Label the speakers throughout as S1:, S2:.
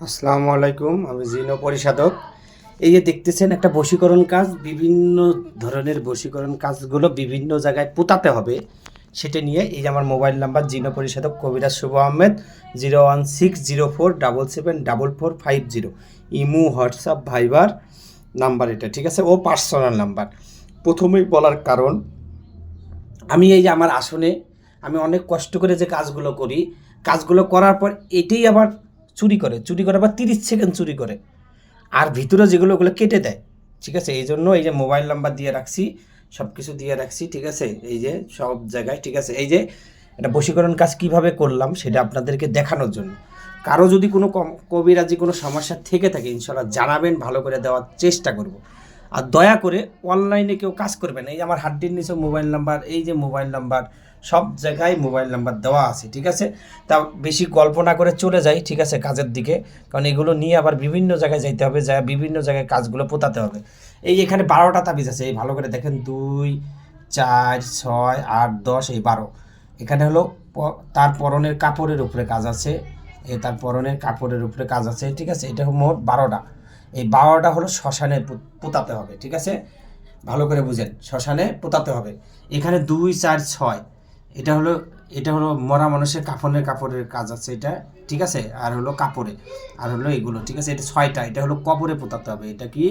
S1: আসসালামু আলাইকুম, আমি জিনো পরিশোধক। এই যে দেখতেছেন একটা বশীকরণ কাজ, বিভিন্ন ধরনের বশীকরণ কাজগুলো বিভিন্ন জায়গায় পোতাতে হবে, সেটা নিয়ে এই যে আমার মোবাইল নাম্বার জিনো পরিশোধক কবিরাজ শুভ আহমেদ 01604774450। ইমো, হোয়াটসঅ্যাপ, ভাইবার নাম্বার এটা, ঠিক আছে? ও পার্সোনাল নাম্বার। প্রথমেই বলার কারণ, আমি এই যে আমার আসনে আমি অনেক কষ্ট করে যে কাজগুলো করি, কাজগুলো করার পর এটাই আবার চুরি করে আবার 30 সেকেন্ড চুরি করে, আর ভিতরে যেগুলো ওগুলো কেটে দেয়, ঠিক আছে? এই জন্য এই যে মোবাইল নাম্বার দিয়ে রাখছি, সব কিছু দিয়ে রাখছি, ঠিক আছে? এই যে সব জায়গায়, ঠিক আছে? এই যে এটা বশীকরণ কাজ কিভাবে করলাম সেটা আপনাদেরকে দেখানোর জন্য। কারো যদি কোনো কবিরাজি কোনো সমস্যা থেকে থাকে ইনশাল্লাহ জানাবেন, ভালো করে দেওয়ার চেষ্টা করব। আর দয়া করে অনলাইনে কেউ কাজ করবেন। এই যে আমার হাড্ডির নিচে মোবাইল নাম্বার, এই যে মোবাইল নাম্বার, সব জায়গায় মোবাইল নাম্বার দেওয়া আছে, ঠিক আছে? তা বেশি গল্প না করে চলে যাই, ঠিক আছে, কাজের দিকে। কারণ এগুলো নিয়ে আবার বিভিন্ন জায়গায় যাইতে হবে, যা বিভিন্ন জায়গায় কাজগুলো পোতাতে হবে। এই এখানে 12টা তাবিজ আছে, এই ভালো করে দেখেন, 2, 4, 6, 8, 10, এই 12। এখানে হলো তার পরনের কাপড়ের উপরে কাজ আছে, তার পরনের কাপড়ের উপরে কাজ আছে, ঠিক আছে? এটা মোট 12টা। এই 12টা হলো শ্মশানে পোতাতে হবে, ঠিক আছে? ভালো করে বুঝেন, শ্মশানে পোতাতে হবে। এখানে 2, 4, 6, এটা হলো মরা মানুষের কাপড়ের কাজ আছে এটা, ঠিক আছে? আর হলো কাপড়ে, আর হলো এগুলো, ঠিক আছে? এটা 6টা, এটা হলো কবরে পোতাতে হবে। এটা কি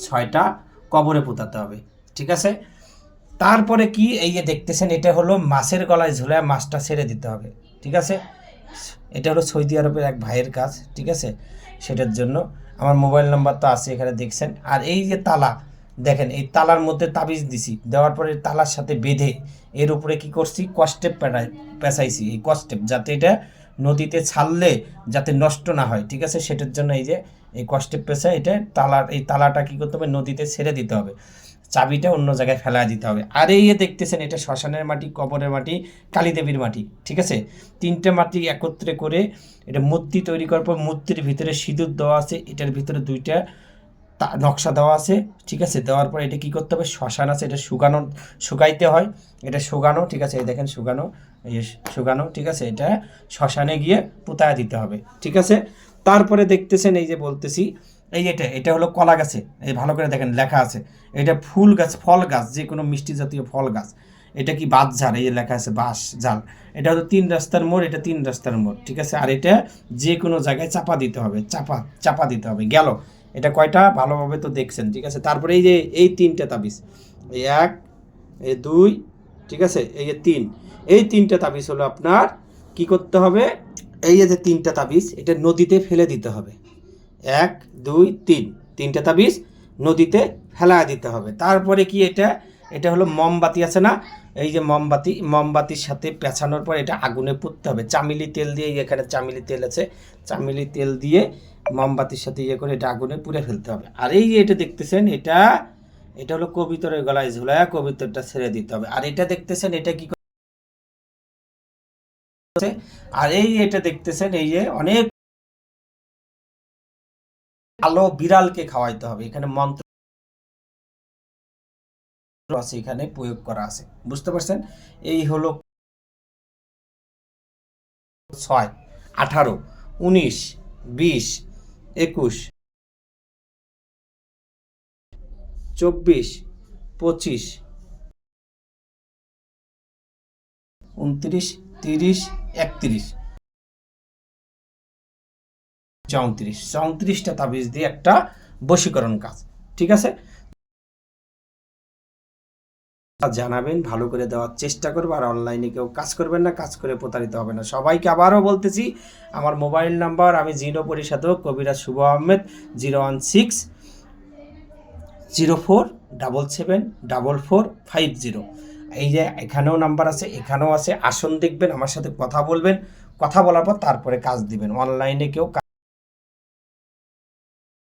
S1: 6টা কবরে পোতাতে হবে, ঠিক আছে? তারপরে কি, এই যে দেখতেছেন, এটা হলো মাছের গলায় ঝুলায় মাছটা ছেড়ে দিতে হবে, ঠিক আছে? এটা হলো সৌদি আরবের এক ভাইয়ের কাজ, ঠিক আছে? সেটার জন্য আমার মোবাইল নাম্বার তো আছে এখানে, দেখছেন। আর এই যে তালা, দেখেন, এই তালার মধ্যে তাবিজ দিছি, দেওয়ার পরে তালার সাথে বেঁধে এর উপরে কি করছি, কস্টেপ পেঁচাইছি, এই কস্টেপ, যাতে এটা নদীতে ছাড়লে যাতে নষ্ট না হয়, ঠিক আছে? সেটার জন্য এই যে এই কস্টেপ পেঁচা, এটা এই তালাটা কী করতে হবে, নদীতে ছেড়ে দিতে হবে, চাবিটা অন্য জায়গায় ফেলা দিতে হবে। আর এই দেখতেছেন, এটা শ্মশানের মাটি, কবরের মাটি, কালীদেবীর মাটি, ঠিক আছে? 3টে মাটি একত্রে করে এটা মূর্তি তৈরি করার পর মূর্তির ভিতরে সিঁদুর দেওয়া আছে, এটার ভিতরে 2টা নকশা দেওয়া আছে, ঠিক আছে? দেওয়ার পর এটা কী করতে হবে, শ্মশান আছে, এটা শুকাইতে হয়, এটা শুকানো, ঠিক আছে? এই দেখেন শুকানো, এই শুকানো, ঠিক আছে? এটা শ্মশানে গিয়ে পুঁতায় দিতে হবে, ঠিক আছে? তারপরে দেখতেছেন, এই যে বলতেছি, এই এটা হলো কলা গাছে, এই ভালো করে দেখেন লেখা আছে, এটা ফুল গাছ, ফল গাছ, যে কোনো মিষ্টি জাতীয় ফল গাছ। এটা কি বাঁশঝাড়, এই যে লেখা আছে বাঁশ ঝাড়। এটা হলো 3 রাস্তার মোড়, এটা 3 রাস্তার মোড়, ঠিক আছে? আর এটা যে কোনো জায়গায় চাপা দিতে হবে, চাপা দিতে হবে, গেল। এটা কয়টা ভালোভাবে তো দেখছেন, ঠিক আছে? তারপরে এই যে এই 3টে তাবিজ, এই 1, এই 2, ঠিক আছে? এই যে 3, এই 3টে তাবিজ হলো আপনার কি করতে হবে, এই যে 3টে তাবিজ এটা নদীতে ফেলে দিতে হবে। 1, 2, 3, 3টে তাবিজ নদীতে ফেলা দিতে হবে। তারপরে কি, এটা হলো মোমবাতি আছে না, এই যে মোমবাতির সাথে পেঁচানোর পর এটা আগুনে পুড়তে হবে, চামিলি তেল দিয়ে, এখানে চামিলি তেল আছে, চামিলি তেল দিয়ে মোমবাতির সাথে করে এটা আগুনে পুড়ে ফেলতে হবে। আর এই যে এটা দেখতেছেন, এটা হলো কবিতরের গলায় ঝুলায় কবিতরটা ছেড়ে দিতে হবে। আর এটা দেখতেছেন, এটা কি করছে, আর এই এটা দেখতেছেন, এই যে অনেক আলো বিড়ালকে খাওয়াইতে হবে, এখানে মন্ত্র আছে, এখানে প্রয়োগ করা আছে, বুঝতে পারছেন? এই হলো 6, 18, 19, 20, 21, 24, 25, 29, 30, 31, 34টা তাবিজ দিয়ে একটা বশীকরণ কাজ, ঠিক আছে? জানাবেন, ভালো করে দেওয়ার চেষ্টা করবো। আর অনলাইনে কেউ কাজ করবেন না, কাজ করে প্রতারিত হবে না। সবাইকে আবারও বলতেছি, আমার মোবাইল নাম্বার, আমি জিনো পরিশোধক কবিরাজ শুভ আহমেদ 01604774450। এই যে এখানেও নাম্বার আছে, এখানেও আছে, আসুন দেখবেন, আমার সাথে কথা বলবেন, কথা বলার পর তারপরে কাজ দিবেন। অনলাইনে কেউ